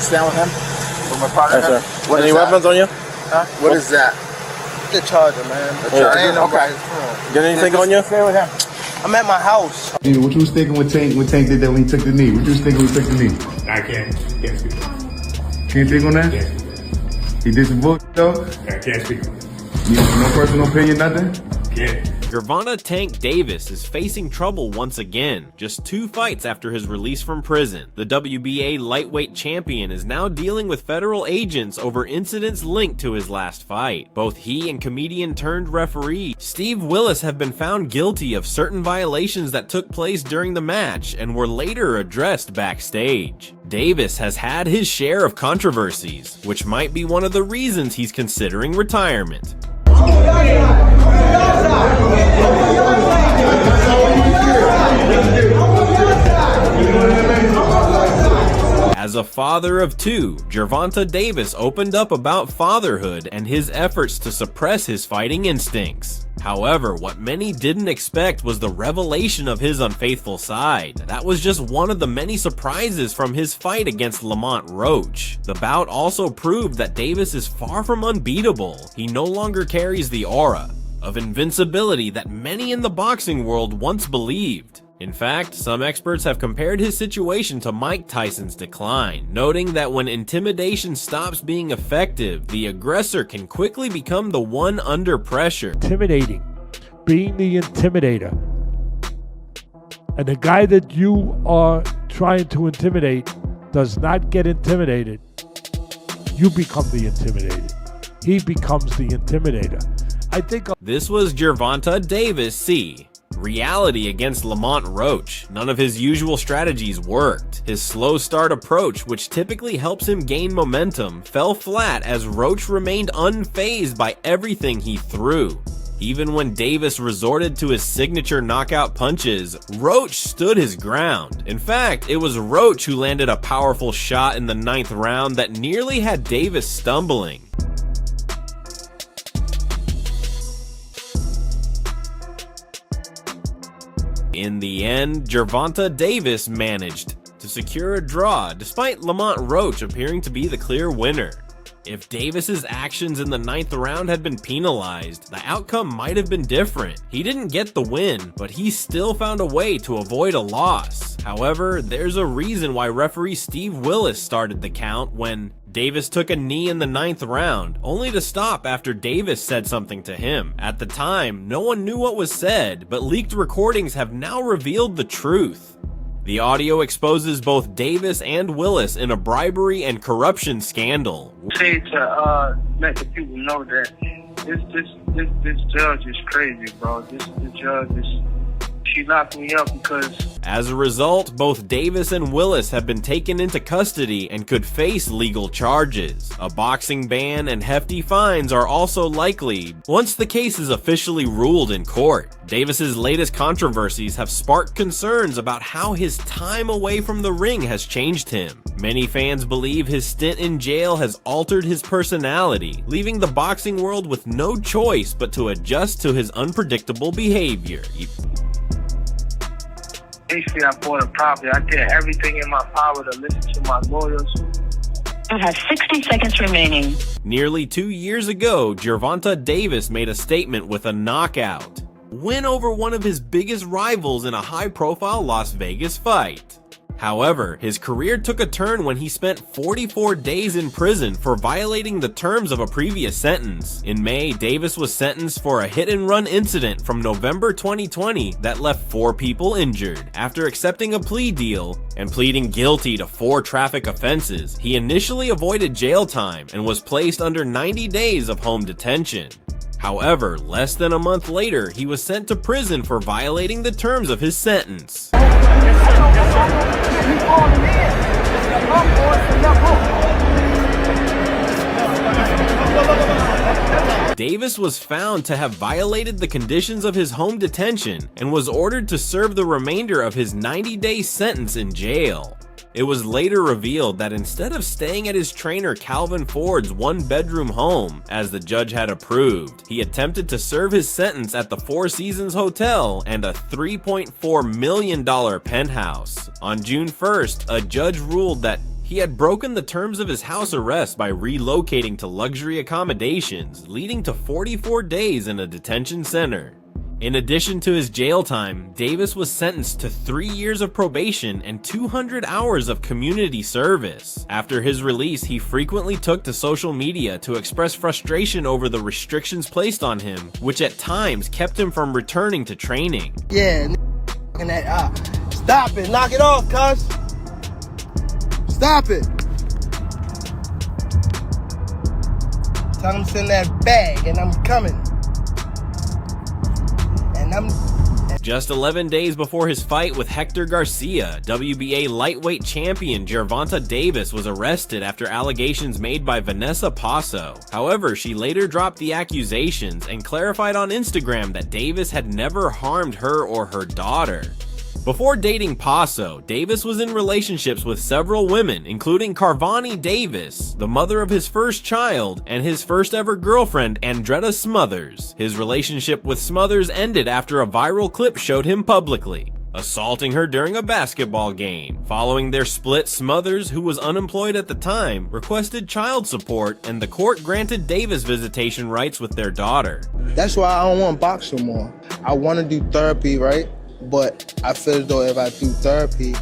stand with him? With my partner? Yes, sir. Any weapons on you? Huh? What is that? The charger, man. The charger. Ain't nobody. Get anything on you? Stay with him. I'm at my house. Dude, what you was thinking when Tank did that when he took the knee? What you was thinking when he took the knee? I can't speak on it. Can't speak on that? Can't. He did some bullshit though? I can't speak on it. No personal opinion, nothing? Can't. Gervonta "Tank" Davis is facing trouble once again, just 2 fights after his release from prison. The WBA lightweight champion is now dealing with federal agents over incidents linked to his last fight. Both he and comedian-turned-referee Steve Willis have been found guilty of certain violations that took place during the match and were later addressed backstage. Davis has had his share of controversies, which might be one of the reasons he's considering retirement. As a father of 2, Gervonta Davis opened up about fatherhood and his efforts to suppress his fighting instincts. However, what many didn't expect was the revelation of his unfaithful side. That was just one of the many surprises from his fight against Lamont Roach. The bout also proved that Davis is far from unbeatable. He no longer carries the aura of invincibility that many in the boxing world once believed. In fact, some experts have compared his situation to Mike Tyson's decline, noting that when intimidation stops being effective, the aggressor can quickly become the one under pressure. Intimidating, being the intimidator. And the guy that you are trying to intimidate does not get intimidated. You become the intimidated. He becomes the intimidator. I think this was Gervonta Davis C. Reality against Lamont Roach. None of his usual strategies worked. His slow start approach, which typically helps him gain momentum, fell flat as Roach remained unfazed by everything he threw. Even when Davis resorted to his signature knockout punches, Roach stood his ground. In fact, it was Roach who landed a powerful shot in the 9th round that nearly had Davis stumbling. In the end, Gervonta Davis managed to secure a draw, despite Lamont Roach appearing to be the clear winner. If Davis's actions in the 9th round had been penalized, the outcome might have been different. He didn't get the win, but he still found a way to avoid a loss. However, there's a reason why referee Steve Willis started the count when Davis took a knee in the 9th round, only to stop after Davis said something to him. At the time, no one knew what was said, but leaked recordings have now revealed the truth. The audio exposes both Davis and Willis in a bribery and corruption scandal. Say to let the people know that this judge is crazy, bro. This judge is, she locked me up because... As a result, both Davis and Willis have been taken into custody and could face legal charges. A boxing ban and hefty fines are also likely once the case is officially ruled in court. Davis's latest controversies have sparked concerns about how his time away from the ring has changed him. Many fans believe his stint in jail has altered his personality, leaving the boxing world with no choice but to adjust to his unpredictable behavior. Basically, I bought a property. I did everything in my power to listen to my lawyers. You have 60 seconds remaining. Nearly 2 years ago, Gervonta Davis made a statement with a knockout win over one of his biggest rivals in a high-profile Las Vegas fight. However, his career took a turn when he spent 44 days in prison for violating the terms of a previous sentence. In May, Davis was sentenced for a hit-and-run incident from November 2020 that left 4 people injured. After accepting a plea deal and pleading guilty to 4 traffic offenses, he initially avoided jail time and was placed under 90 days of home detention. However, less than a month later, he was sent to prison for violating the terms of his sentence. Davis was found to have violated the conditions of his home detention and was ordered to serve the remainder of his 90-day sentence in jail. It was later revealed that instead of staying at his trainer Calvin Ford's 1-bedroom home, as the judge had approved, he attempted to serve his sentence at the Four Seasons Hotel and a $3.4 million penthouse. On June 1st, a judge ruled that He had broken the terms of his house arrest by relocating to luxury accommodations, leading to 44 days in a detention center. In addition to his jail time, Davis was sentenced to 3 years of probation and 200 hours of community service. After his release, he frequently took to social media to express frustration over the restrictions placed on him, which at times kept him from returning to training. Yeah, stop it. Knock it off, cuz. Stop it. Tell him to send that bag and I'm coming. Just 11 days before his fight with Hector Garcia, WBA lightweight champion Gervonta Davis was arrested after allegations made by Vanessa Paso. However, she later dropped the accusations and clarified on Instagram that Davis had never harmed her or her daughter. Before dating Paso, Davis was in relationships with several women, including Gervonta Davis, the mother of his first child, and his first ever girlfriend, Andretta Smothers. His relationship with Smothers ended after a viral clip showed him publicly assaulting her during a basketball game. Following their split, Smothers, who was unemployed at the time, requested child support, and the court granted Davis visitation rights with their daughter. That's why I don't want to box no more. I want to do therapy, right? But I feel as though if I do therapy,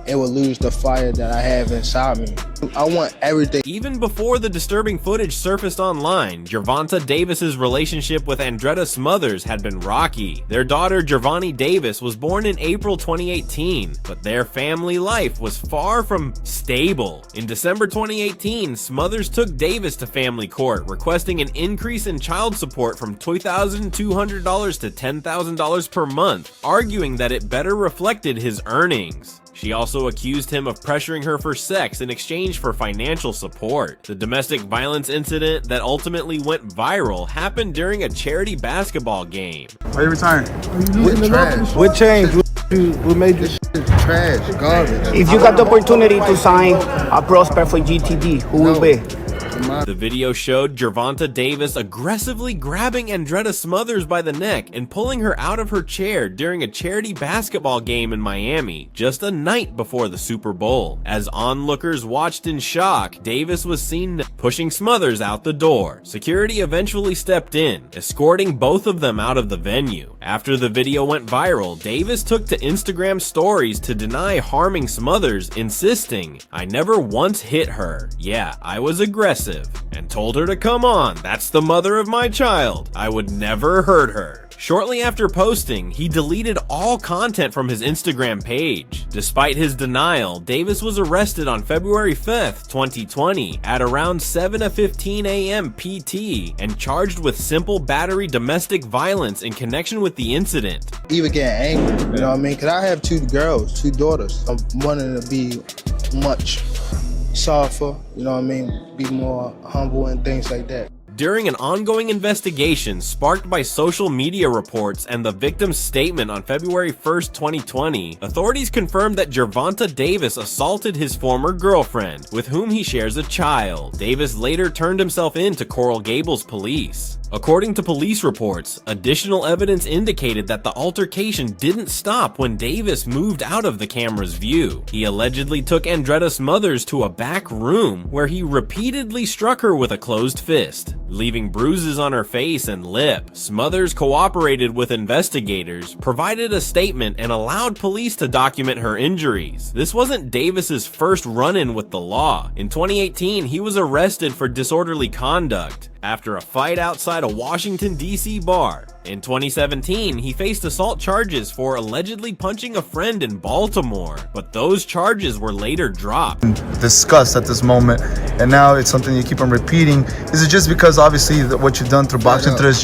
it will lose the fire that I have inside me. I want everything. Even before the disturbing footage surfaced online, Gervonta Davis's relationship with Andretta Smothers had been rocky. Their daughter, Gervonta Davis, was born in April 2018, but their family life was far from stable. In December 2018, Smothers took Davis to family court, requesting an increase in child support from $2,200 to $10,000 per month, arguing that it better reflected his earnings. She also accused him of pressuring her for sex in exchange for financial support. The domestic violence incident that ultimately went viral happened during a charity basketball game. Why you retiring? With trash. What changed? What made you? Trash, garbage. If you got the opportunity to sign a prospect for GTD, who will be? The video showed Gervonta Davis aggressively grabbing Andretta Smothers by the neck and pulling her out of her chair during a charity basketball game in Miami, just a night before the Super Bowl. As onlookers watched in shock, Davis was seen pushing Smothers out the door. Security eventually stepped in, escorting both of them out of the venue. After the video went viral, Davis took to Instagram stories to deny harming Smothers, insisting, "I never once hit her. Yeah, I was aggressive," and told her to come on, "That's the mother of my child. I would never hurt her." Shortly after posting, he deleted all content from his Instagram page. Despite his denial, Davis was arrested on February 5th, 2020 at around 7:15 a.m. PT and charged with simple battery domestic violence in connection with the incident. Even get angry, you know what I mean? Because I have two girls, two daughters. I'm wanting to be much softer, you know what I mean? Be more humble and things like that. During an ongoing investigation sparked by social media reports and the victim's statement on February 1st, 2020, authorities confirmed that Gervonta Davis assaulted his former girlfriend, with whom he shares a child. Davis later turned himself in to Coral Gables police. According to police reports, additional evidence indicated that the altercation didn't stop when Davis moved out of the camera's view. He allegedly took Andretta Smothers to a back room where he repeatedly struck her with a closed fist, leaving bruises on her face and lip. Smothers cooperated with investigators, provided a statement, and allowed police to document her injuries. This wasn't Davis's first run-in with the law. In 2018, he was arrested for disorderly conduct after a fight outside a Washington, D.C. bar. In 2017, he faced assault charges for allegedly punching a friend in Baltimore, but those charges were later dropped. Discussed at this moment, and now it's something you keep on repeating. Is it just because obviously what you've done through boxing since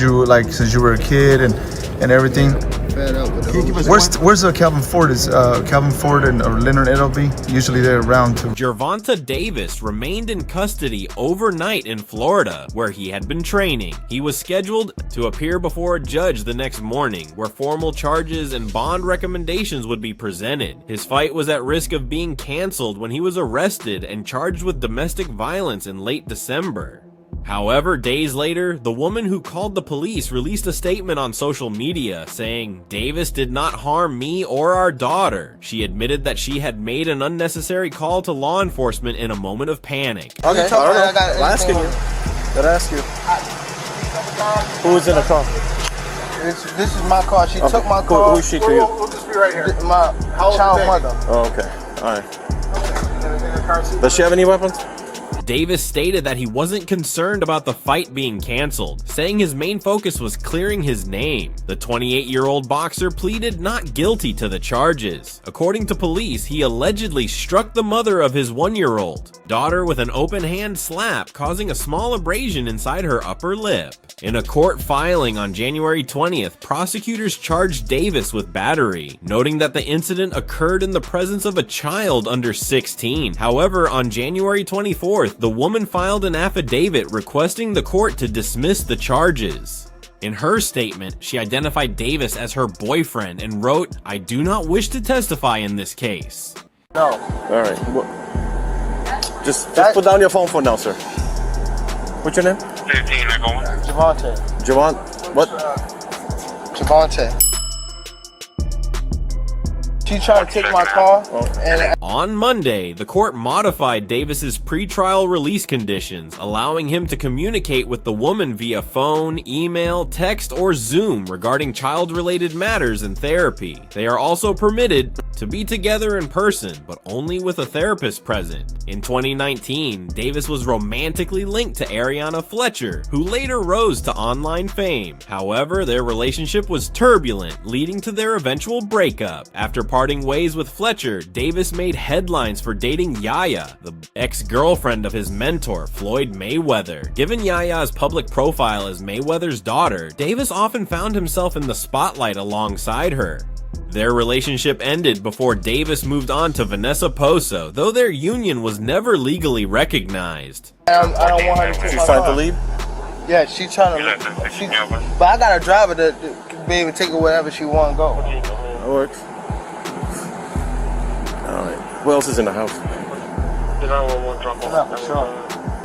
you were a kid and everything? Fed up with it. Where's Calvin Ford? Is Calvin Ford and Leonard Edelby? Usually they're around too. Gervonta Davis remained in custody overnight in Florida, where he had been training. He was scheduled to appear before a judge the next morning, where formal charges and bond recommendations would be presented. His fight was at risk of being canceled when he was arrested and charged with domestic violence in late December. However, days later, the woman who called the police released a statement on social media saying, "Davis did not harm me or our daughter." She admitted that she had made an unnecessary call to law enforcement in a moment of panic. Okay, I don't know. I'm asking you. Gotta ask you. Who was in the car? This is my car. She took my car. Who is she to you? We'll just be right here. My child mother. Oh, okay. All right. Does she have any weapons? Davis stated that he wasn't concerned about the fight being canceled, saying his main focus was clearing his name. The 28-year-old boxer pleaded not guilty to the charges. According to police, he allegedly struck the mother of his 1-year-old daughter with an open hand slap, causing a small abrasion inside her upper lip. In a court filing on January 20th, prosecutors charged Davis with battery, noting that the incident occurred in the presence of a child under 16. However, on January 24th, the woman filed an affidavit requesting the court to dismiss the charges. In her statement, she identified Davis as her boyfriend and wrote, "I do not wish to testify in this case." No. All right. Well, just put down your phone for now, sir. What's your name? 15, I go. Gervonta. Javon. What? Gervonta. She tried to take my car, and On Monday, the court modified Davis's pretrial release conditions, allowing him to communicate with the woman via phone, email, text, or Zoom regarding child-related matters and therapy. They are also permitted to be together in person, but only with a therapist present. In 2019, Davis was romantically linked to Ariana Fletcher, who later rose to online fame. However, their relationship was turbulent, leading to their eventual breakup. After parting ways with Fletcher, Davis made headlines for dating Yaya, the ex-girlfriend of his mentor, Floyd Mayweather. Given Yaya's public profile as Mayweather's daughter, Davis often found himself in the spotlight alongside her. Their relationship ended before Davis moved on to Vanessa Poso, though their union was never legally recognized. I don't want her to take She's my trying car. to leave? Yeah, she's trying to. But I got a driver to be able to take her wherever she want to go. That works. All right. Who else is in the house?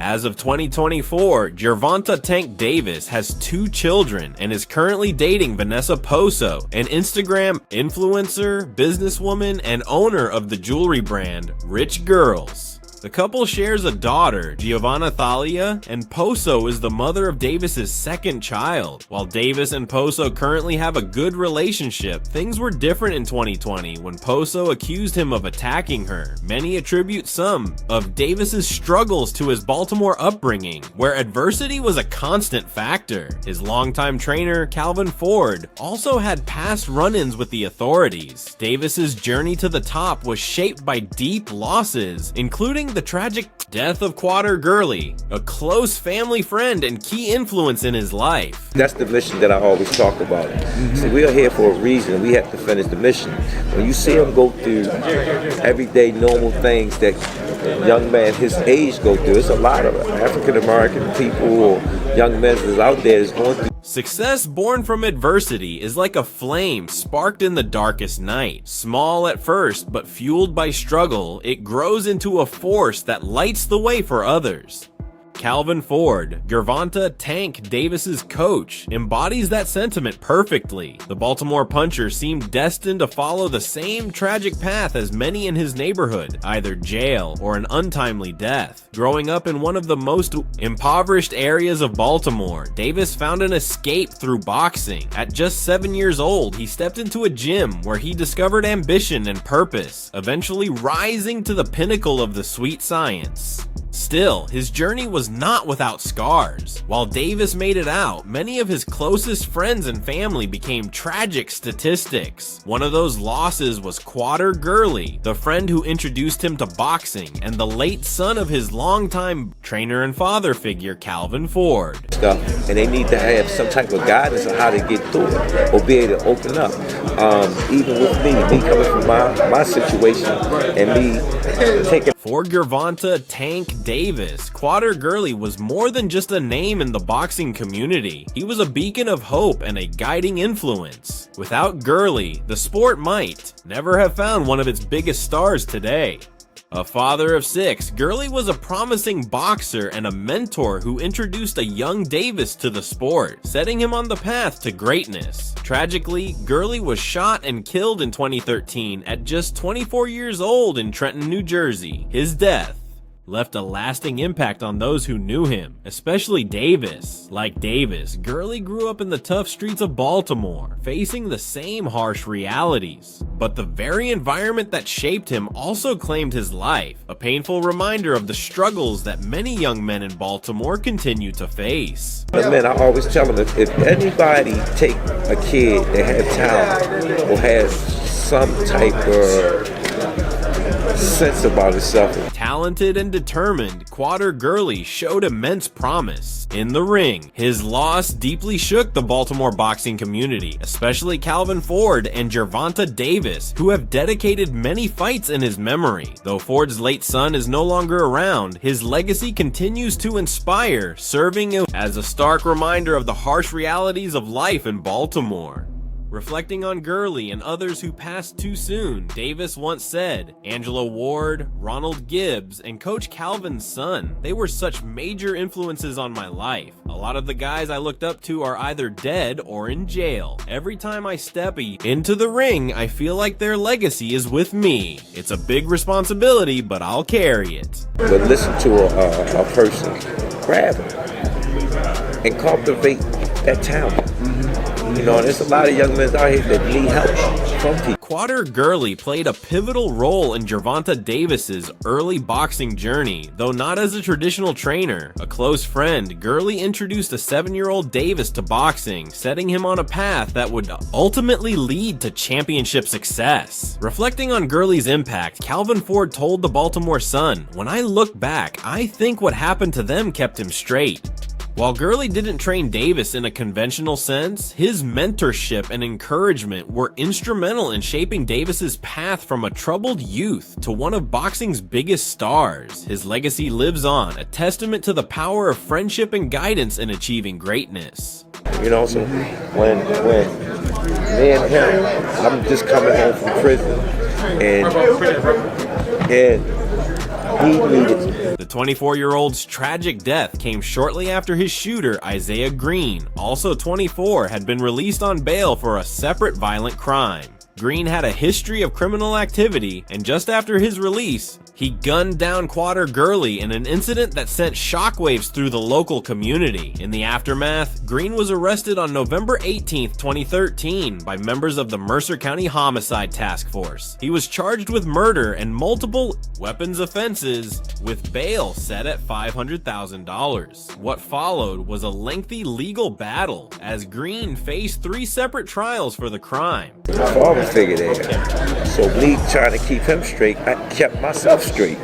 As of 2024, Gervonta "Tank" Davis has 2 children and is currently dating Vanessa Poso, an Instagram influencer, businesswoman, and owner of the jewelry brand Rich Girls. The couple shares a daughter, Giovanna Thalia, and Poso is the mother of Davis's 2nd child. While Davis and Poso currently have a good relationship, things were different in 2020 when Poso accused him of attacking her. Many attribute some of Davis's struggles to his Baltimore upbringing, where adversity was a constant factor. His longtime trainer, Calvin Ford, also had past run-ins with the authorities. Davis's journey to the top was shaped by deep losses, including the tragic death of Quader Gurley, a close family friend and key influence in his life. That's the mission that I always talk about. See, we are here for a reason. We have to finish the mission. When you see him go through everyday normal things that young men his age go through, it's a lot of African American people or young men that's out there that's going through. Success born from adversity is like a flame sparked in the darkest night. Small at first, but fueled by struggle, it grows into a force that lights the way for others. Calvin Ford, Gervonta "Tank" Davis's coach, embodies that sentiment perfectly. The Baltimore puncher seemed destined to follow the same tragic path as many in his neighborhood, either jail or an untimely death. Growing up in one of the most impoverished areas of Baltimore, Davis found an escape through boxing. At just 7 years old, he stepped into a gym where he discovered ambition and purpose, eventually rising to the pinnacle of the sweet science. Still, his journey was not without scars. While Davis made it out, many of his closest friends and family became tragic statistics. One of those losses was Quader Gurley, the friend who introduced him to boxing, and the late son of his longtime trainer and father figure, Calvin Ford. And they need to have some type of guidance on how to get through it or be able to open up. Even with me coming from my situation and me taking. For Gervonta "Tank" Davis, Quader Gurley was more than just a name in the boxing community. He was a beacon of hope and a guiding influence. Without Gurley, the sport might never have found one of its biggest stars today. A father of 6, Gurley was a promising boxer and a mentor who introduced a young Davis to the sport, setting him on the path to greatness. Tragically, Gurley was shot and killed in 2013 at just 24 years old in Trenton, New Jersey. His death left a lasting impact on those who knew him, especially Davis. Like Davis, Gurley grew up in the tough streets of Baltimore, facing the same harsh realities. But the very environment that shaped him also claimed his life, a painful reminder of the struggles that many young men in Baltimore continue to face. Man, I always tell them, if anybody take a kid that has talent or has some type of sense about himself. Talented and determined, Quader Gurley showed immense promise. In the ring, his loss deeply shook the Baltimore boxing community, especially Calvin Ford and Gervonta Davis, who have dedicated many fights in his memory. Though Ford's late son is no longer around, his legacy continues to inspire, serving as a stark reminder of the harsh realities of life in Baltimore. Reflecting on Gurley and others who passed too soon, Davis once said, Angela Ward, Ronald Gibbs, and Coach Calvin's son, they were such major influences on my life. A lot of the guys I looked up to are either dead or in jail. Every time I step into the ring, I feel like their legacy is with me. It's a big responsibility, but I'll carry it. But listen to a person, grab him, and cultivate that talent. You know, there's a lot of young men out here that need help from people. Quader Gurley played a pivotal role in Gervonta Davis's early boxing journey, though not as a traditional trainer. A close friend, Gurley introduced a 7-year-old Davis to boxing, setting him on a path that would ultimately lead to championship success. Reflecting on Gurley's impact, Calvin Ford told the Baltimore Sun, "When I look back, I think what happened to them kept him straight." While Gurley didn't train Davis in a conventional sense, his mentorship and encouragement were instrumental in shaping Davis's path from a troubled youth to one of boxing's biggest stars. His legacy lives on, a testament to the power of friendship and guidance in achieving greatness. You know, so when me and him, I'm just coming home from prison, and he needed. The 24-year-old's tragic death came shortly after his shooter, Isaiah Green, also 24, had been released on bail for a separate violent crime. Green had a history of criminal activity, and just after his release, he gunned down Quader Gurley in an incident that sent shockwaves through the local community. In the aftermath, Green was arrested on November 18, 2013 by members of the Mercer County Homicide Task Force. He was charged with murder and multiple weapons offenses, with bail set at $500,000. What followed was a lengthy legal battle, as Green faced 3 separate trials for the crime. My father figured that. So me trying to keep him straight, I kept myself straight.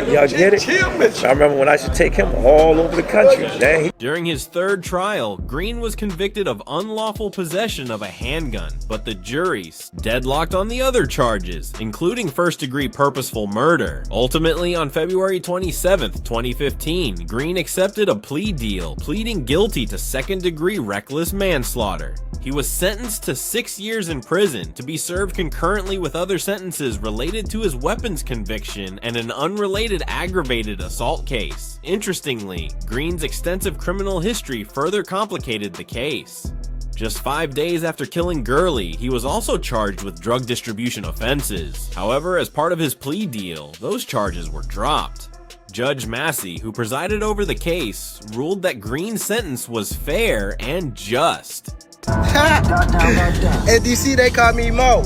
Y'all get it? I remember when I should take him all over the country. During his 3rd trial, Green was convicted of unlawful possession of a handgun, but the jury deadlocked on the other charges, including first-degree purposeful murder. Ultimately, on February 27, 2015, Green accepted a plea deal, pleading guilty to second-degree reckless manslaughter. He was sentenced to 6 years in prison to be served concurrently with other sentences related to his weapons conviction and an unrelated aggravated assault case. Interestingly, Green's extensive criminal history further complicated the case. Just 5 days after killing Gurley, he was also charged with drug distribution offenses. However, as part of his plea deal, those charges were dropped. Judge Massey, who presided over the case, ruled that Green's sentence was fair and just. In DC, they call me Mo.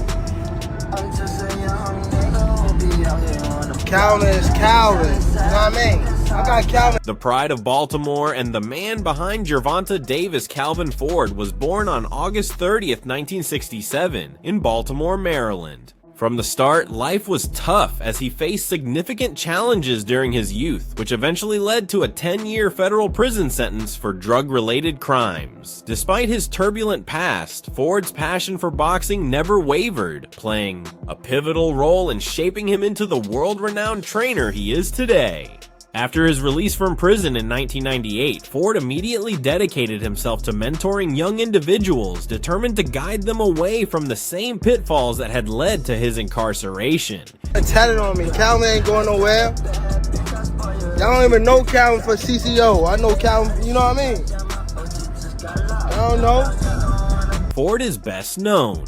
Calvin is Calvin. You know what I mean? I got Calvin. The pride of Baltimore and the man behind Gervonta Davis, Calvin Ford, was born on August 30th, 1967, in Baltimore, Maryland. From the start, life was tough as he faced significant challenges during his youth, which eventually led to a 10-year federal prison sentence for drug-related crimes. Despite his turbulent past, Ford's passion for boxing never wavered, playing a pivotal role in shaping him into the world-renowned trainer he is today. After his release from prison in 1998, Ford immediately dedicated himself to mentoring young individuals, determined to guide them away from the same pitfalls that had led to his incarceration. Tatted on me. Calvin ain't going nowhere. Y'all don't even know Calvin for CCO. I know Calvin, you know what I mean? I don't know. Ford is best known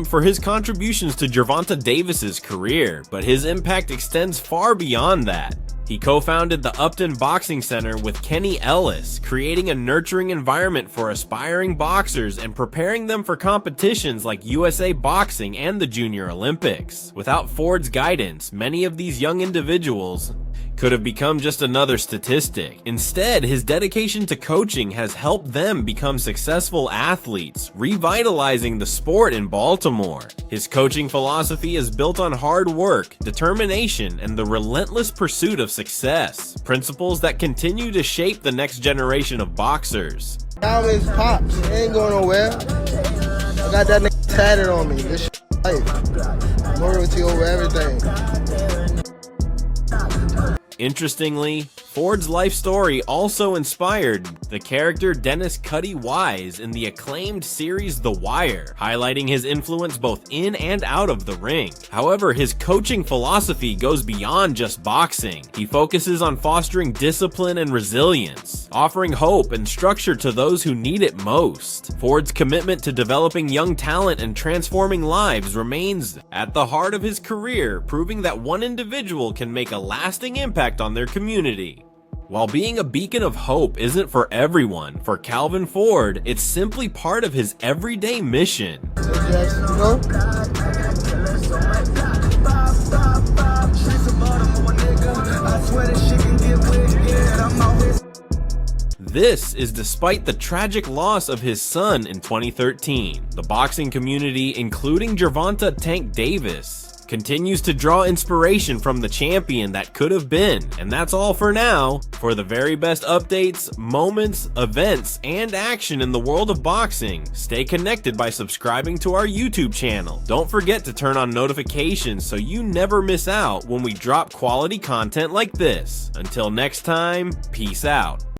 for his contributions to Gervonta Davis's career, but his impact extends far beyond that. He co-founded the Upton Boxing Center with Kenny Ellis, creating a nurturing environment for aspiring boxers and preparing them for competitions like USA Boxing and the Junior Olympics. Without Ford's guidance, many of these young individuals could have become just another statistic. Instead, his dedication to coaching has helped them become successful athletes, revitalizing the sport in Baltimore. His coaching philosophy is built on hard work, determination, and the relentless pursuit of success, principles that continue to shape the next generation of boxers. Calvin's pops, he ain't going nowhere. I got that nigga tatted on me. This shit life. Loyalty over everything. Interestingly, Ford's life story also inspired the character Dennis Cuddy Wise in the acclaimed series The Wire, highlighting his influence both in and out of the ring. However, his coaching philosophy goes beyond just boxing. He focuses on fostering discipline and resilience, offering hope and structure to those who need it most. Ford's commitment to developing young talent and transforming lives remains at the heart of his career, proving that one individual can make a lasting impact on their community. While being a beacon of hope isn't for everyone, for Calvin Ford, it's simply part of his everyday mission. This is despite the tragic loss of his son in 2013. The boxing community, including Gervonta "Tank" Davis, continues to draw inspiration from the champion that could have been. And that's all for now. For the very best updates, moments, events, and action in the world of boxing, stay connected by subscribing to our YouTube channel. Don't forget to turn on notifications so you never miss out when we drop quality content like this. Until next time, peace out.